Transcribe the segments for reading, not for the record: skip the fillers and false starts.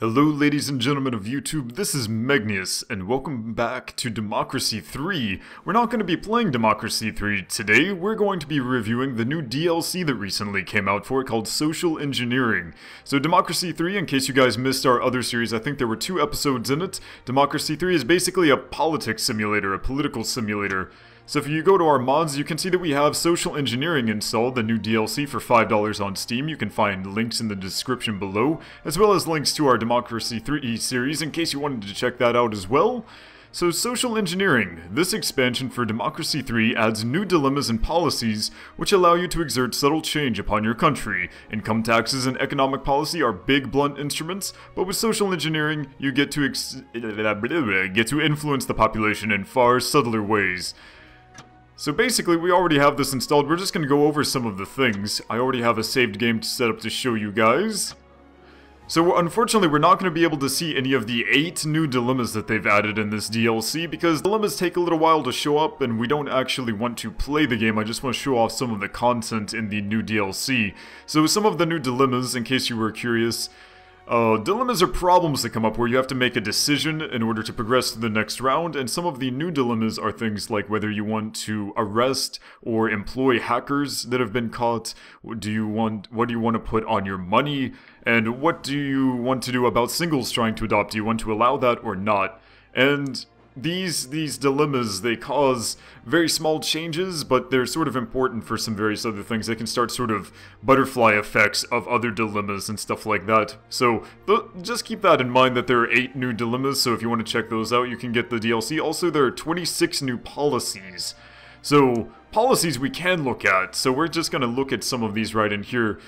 Hello ladies and gentlemen of YouTube, this is Megneous, and welcome back to Democracy 3. We're not going to be playing Democracy 3 today, we're going to be reviewing the new DLC that recently came out for it called Social Engineering. So Democracy 3, in case you guys missed our other series, I think there were 2 episodes in it. Democracy 3 is basically a politics simulator, a political simulator. So if you go to our mods, you can see that we have Social Engineering installed, the new DLC for $5 on Steam. You can find links in the description below, as well as links to our Democracy 3 series in case you wanted to check that out as well. So Social Engineering. This expansion for Democracy 3 adds new dilemmas and policies which allow you to exert subtle change upon your country. Income taxes and economic policy are big blunt instruments, but with Social Engineering you get to influence the population in far subtler ways. So basically, we already have this installed. We're just going to go over some of the things. I already have a saved game set up to show you guys. So unfortunately, we're not going to be able to see any of the 8 new dilemmas that they've added in this DLC, because dilemmas take a little while to show up, and we don't actually want to play the game. I just want to show off some of the content in the new DLC. So some of the new dilemmas, in case you were curious. Dilemmas are problems that come up where you have to make a decision in order to progress to the next round, and some of the new dilemmas are things like whether you want to arrest or employ hackers that have been caught, what do you want to put on your money, and what do you want to do about singles trying to adopt, do you want to allow that or not? And these dilemmas, they cause very small changes, but they're sort of important for some various other things. They can start sort of butterfly effects of other dilemmas and stuff like that. So just keep that in mind that there are 8 new dilemmas, so if you want to check those out, you can get the DLC. Also, there are 26 new policies. So policies we can look at, so we're just going to look at some of these right in here.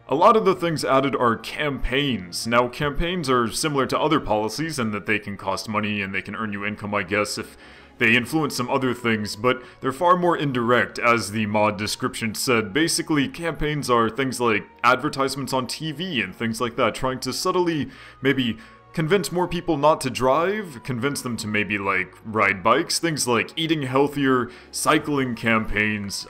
A lot of the things added are campaigns. Now, campaigns are similar to other policies in that they can cost money and they can earn you income, I guess, if they influence some other things, but they're far more indirect, as the mod description said. Basically, campaigns are things like advertisements on TV and things like that, trying to subtly maybe convince more people not to drive, convince them to maybe, like, ride bikes, things like eating healthier, cycling campaigns,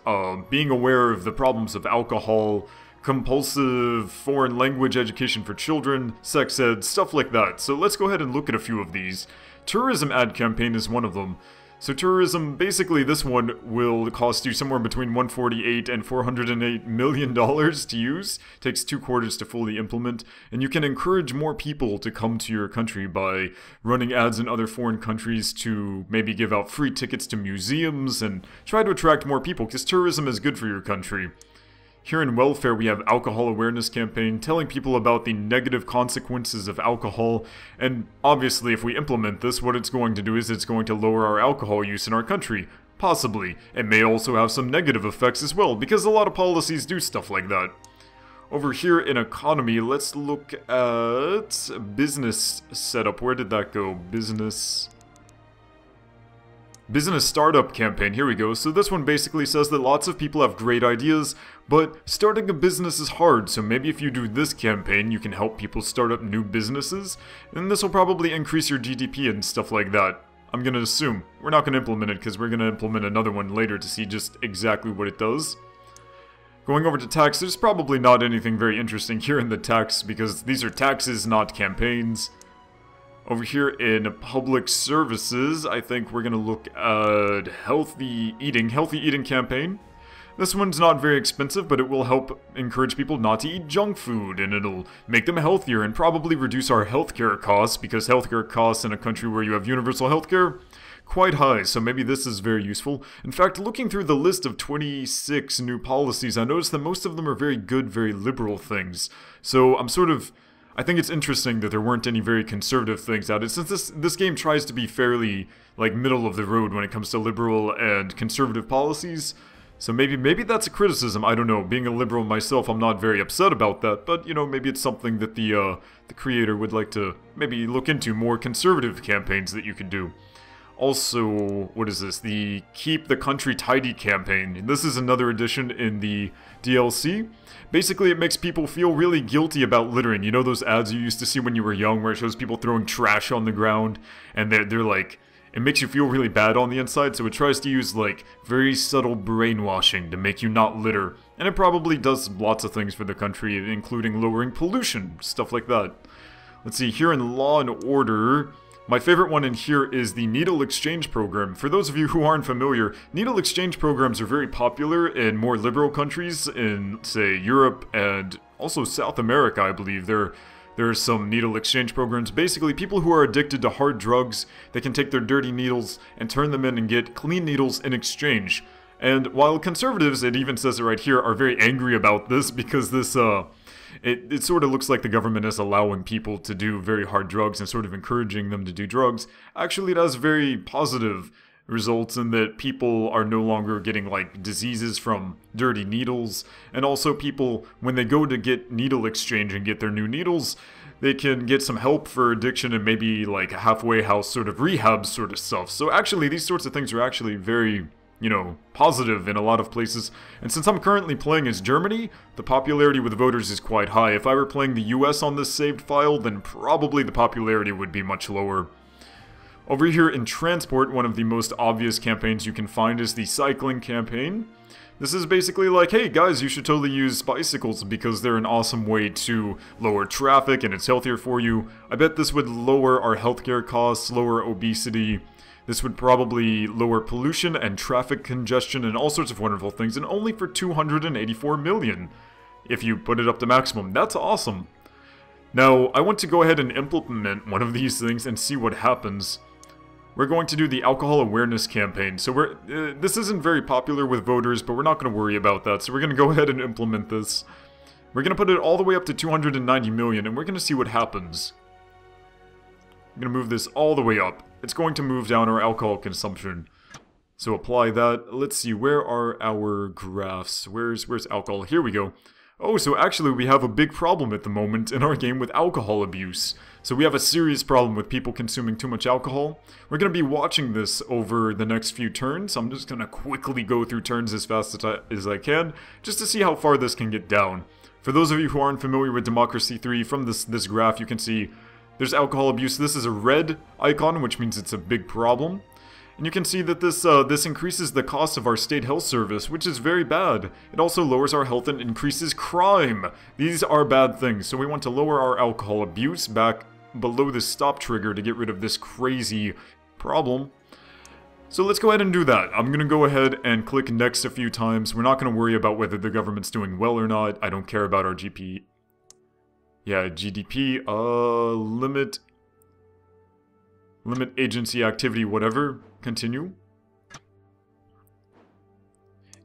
being aware of the problems of alcohol, compulsive foreign language education for children, sex ed, stuff like that. So let's go ahead and look at a few of these. Tourism ad campaign is one of them. So tourism, basically this one will cost you somewhere between $148 and $408 million to use. Takes 2 quarters to fully implement, and you can encourage more people to come to your country by running ads in other foreign countries to maybe give out free tickets to museums and try to attract more people, because tourism is good for your country. Here in welfare, we have alcohol awareness campaign, telling people about the negative consequences of alcohol, and obviously if we implement this, what it's going to do is it's going to lower our alcohol use in our country. Possibly. It may also have some negative effects as well, because a lot of policies do stuff like that. Over here in economy, let's look at business setup. Where did that go? Business startup campaign, here we go. So this one basically says that lots of people have great ideas, but starting a business is hard, so maybe if you do this campaign, you can help people start up new businesses, and this will probably increase your GDP and stuff like that. I'm gonna assume. We're not gonna implement it, because we're gonna implement another one later to see just exactly what it does. Going over to tax, there's probably not anything very interesting here in the tax, because these are taxes, not campaigns. Over here in public services, I think we're going to look at healthy eating campaign. This one's not very expensive, but it will help encourage people not to eat junk food, and it'll make them healthier and probably reduce our healthcare costs, because healthcare costs in a country where you have universal healthcare, quite high, so maybe this is very useful. In fact, looking through the list of 26 new policies, I noticed that most of them are very good, very liberal things. So I think it's interesting that there weren't any very conservative things added, since this game tries to be fairly, like, middle of the road when it comes to liberal and conservative policies. So maybe that's a criticism, I don't know. Being a liberal myself, I'm not very upset about that, but, you know, maybe it's something that the creator would like to maybe look into, more conservative campaigns that you could do. Also, what is this? The Keep the Country Tidy campaign. This is another addition in the DLC. Basically, it makes people feel really guilty about littering. You know those ads you used to see when you were young where it shows people throwing trash on the ground, and they're like, it makes you feel really bad on the inside, so it tries to use, like, very subtle brainwashing to make you not litter. And it probably does lots of things for the country, including lowering pollution, stuff like that. Let's see, here in Law and Order, my favorite one in here is the needle exchange program. For those of you who aren't familiar, needle exchange programs are very popular in more liberal countries in, say, Europe and also South America, I believe. There are some needle exchange programs. Basically, people who are addicted to hard drugs, they can take their dirty needles and turn them in and get clean needles in exchange. And while conservatives, it even says it right here, are very angry about this because this, it sort of looks like the government is allowing people to do very hard drugs and sort of encouraging them to do drugs. Actually, it has very positive results in that people are no longer getting, like, diseases from dirty needles. And also people, when they go to get needle exchange and get their new needles, they can get some help for addiction and maybe, like, a halfway house sort of rehab sort of stuff. So actually, these sorts of things are actually very, you know, positive in a lot of places. And since I'm currently playing as Germany, the popularity with voters is quite high. If I were playing the US on this saved file, then probably the popularity would be much lower. Over here in transport, one of the most obvious campaigns you can find is the cycling campaign. This is basically like, hey guys, you should totally use bicycles because they're an awesome way to lower traffic and it's healthier for you. I bet this would lower our healthcare costs, lower obesity. This would probably lower pollution and traffic congestion and all sorts of wonderful things, and only for 284 million. If you put it up to maximum, that's awesome. Now, I want to go ahead and implement one of these things and see what happens. We're going to do the alcohol awareness campaign. So this isn't very popular with voters, but we're not going to worry about that. So we're going to go ahead and implement this. We're going to put it all the way up to 290 million, and we're going to see what happens. I'm going to move this all the way up. It's going to move down our alcohol consumption. So apply that. Let's see, where are our graphs? Where's alcohol? Here we go. Oh, so actually we have a big problem at the moment in our game with alcohol abuse. So we have a serious problem with people consuming too much alcohol. We're going to be watching this over the next few turns. I'm just going to quickly go through turns as fast as I can, just to see how far this can get down. For those of you who aren't familiar with Democracy 3, from this graph you can see there's alcohol abuse. This is a red icon, which means it's a big problem. And you can see that this increases the cost of our state health service, which is very bad. It also lowers our health and increases crime. These are bad things, so we want to lower our alcohol abuse back below the stop trigger to get rid of this crazy problem. So let's go ahead and do that. I'm going to go ahead and click next a few times. We're not going to worry about whether the government's doing well or not. I don't care about our GP. Yeah, GDP, limit agency activity, whatever. Continue.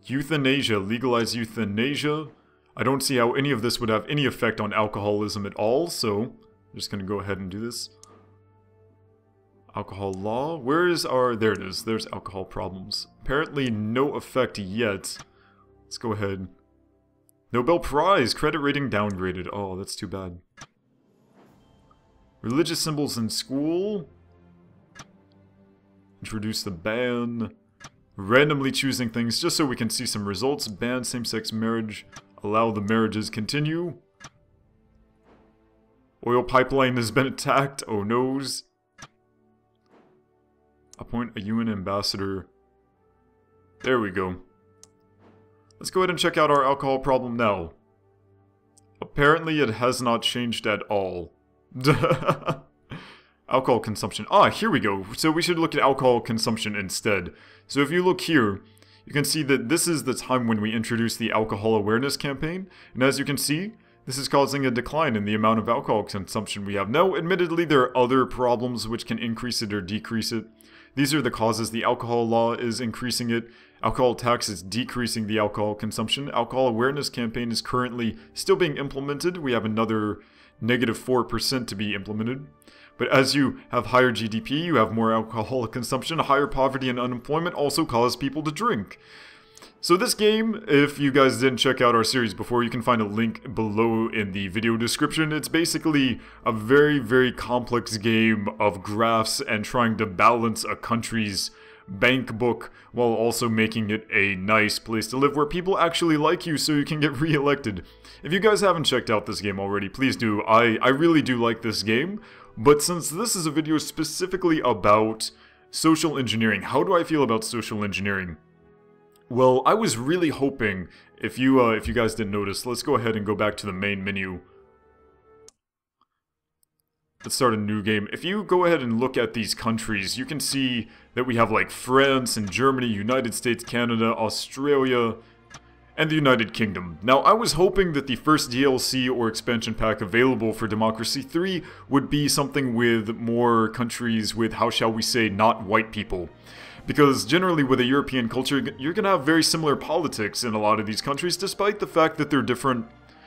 Euthanasia. Legalize euthanasia. I don't see how any of this would have any effect on alcoholism at all, so I'm just going to go ahead and do this. Alcohol law. Where is our... There it is. There's alcohol problems. Apparently no effect yet. Let's go ahead. Nobel Prize. Credit rating downgraded. Oh, that's too bad. Religious symbols in school. Introduce the ban. Randomly choosing things just so we can see some results. Ban same-sex marriage. Allow the marriages continue. Oil pipeline has been attacked. Oh noes. Appoint a UN ambassador. There we go. Let's go ahead and check out our alcohol problem now. Apparently it has not changed at all. Alcohol consumption. Ah, here we go. So we should look at alcohol consumption instead. So if you look here, you can see that this is the time when we introduced the alcohol awareness campaign. And as you can see, this is causing a decline in the amount of alcohol consumption we have. Now, admittedly, there are other problems which can increase it or decrease it. These are the causes. The alcohol law is increasing it. Alcohol tax is decreasing the alcohol consumption. Alcohol awareness campaign is currently still being implemented. We have another -4% to be implemented. But as you have higher GDP, you have more alcohol consumption. Higher poverty and unemployment also cause people to drink. So this game, if you guys didn't check out our series before, you can find a link below in the video description. It's basically a very, very complex game of graphs and trying to balance a country's bank book while also making it a nice place to live where people actually like you so you can get re-elected. If you guys haven't checked out this game already, please do. I really do like this game, but since this is a video specifically about social engineering, how do I feel about social engineering? Well, I was really hoping, if you guys didn't notice, let's go ahead and go back to the main menu. let's start a new game. If you go ahead and look at these countries, you can see that we have like France and Germany, United States, Canada, Australia, and the United Kingdom. Now, I was hoping that the first DLC or expansion pack available for Democracy 3 would be something with more countries with, how shall we say, not white people. Because generally with a European culture, you're gonna have very similar politics in a lot of these countries, despite the fact that they're different.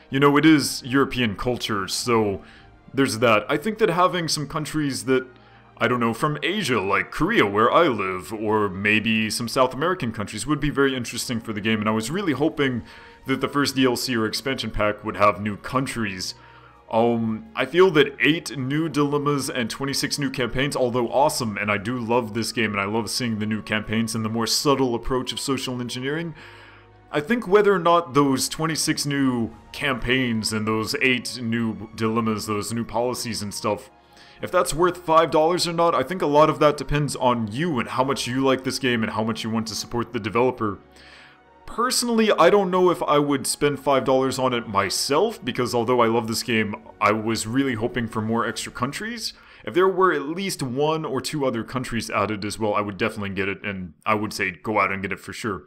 You know, it is European culture, so there's that. I think that having some countries that, I don't know, from Asia, like Korea, where I live, or maybe some South American countries would be very interesting for the game, and I was really hoping that the first DLC or expansion pack would have new countries. I feel that 8 new dilemmas and 26 new campaigns, although awesome, and I do love this game, and I love seeing the new campaigns and the more subtle approach of social engineering, I think whether or not those 26 new campaigns and those 8 new dilemmas, those new policies and stuff, if that's worth $5 or not, I think a lot of that depends on you and how much you like this game and how much you want to support the developer. Personally, I don't know if I would spend $5 on it myself, because although I love this game, I was really hoping for more extra countries. If there were at least 1 or 2 other countries added as well, I would definitely get it, and I would say go out and get it for sure.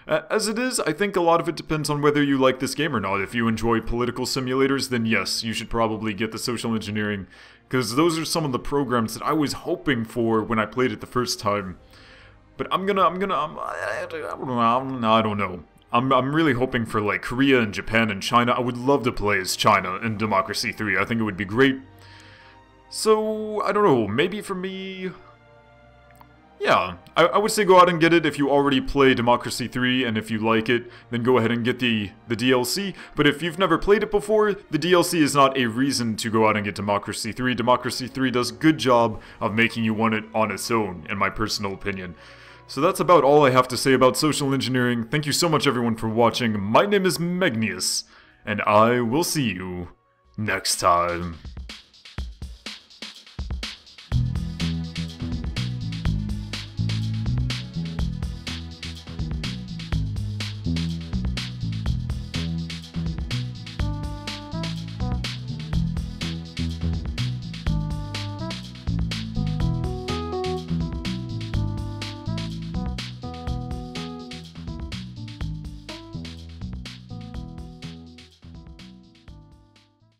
As it is, I think a lot of it depends on whether you like this game or not. If you enjoy political simulators, then yes, you should probably get the social engineering, because those are some of the programs that I was hoping for when I played it the first time. But I don't know. I'm really hoping for like Korea and Japan and China. I would love to play as China in Democracy 3. I think it would be great. So, I don't know, maybe for me... Yeah, I would say go out and get it if you already play Democracy 3, and if you like it, then go ahead and get the DLC. But if you've never played it before, the DLC is not a reason to go out and get Democracy 3. Democracy 3 does a good job of making you want it on its own, in my personal opinion. So that's about all I have to say about social engineering. Thank you so much everyone for watching. My name is Megneous, and I will see you next time.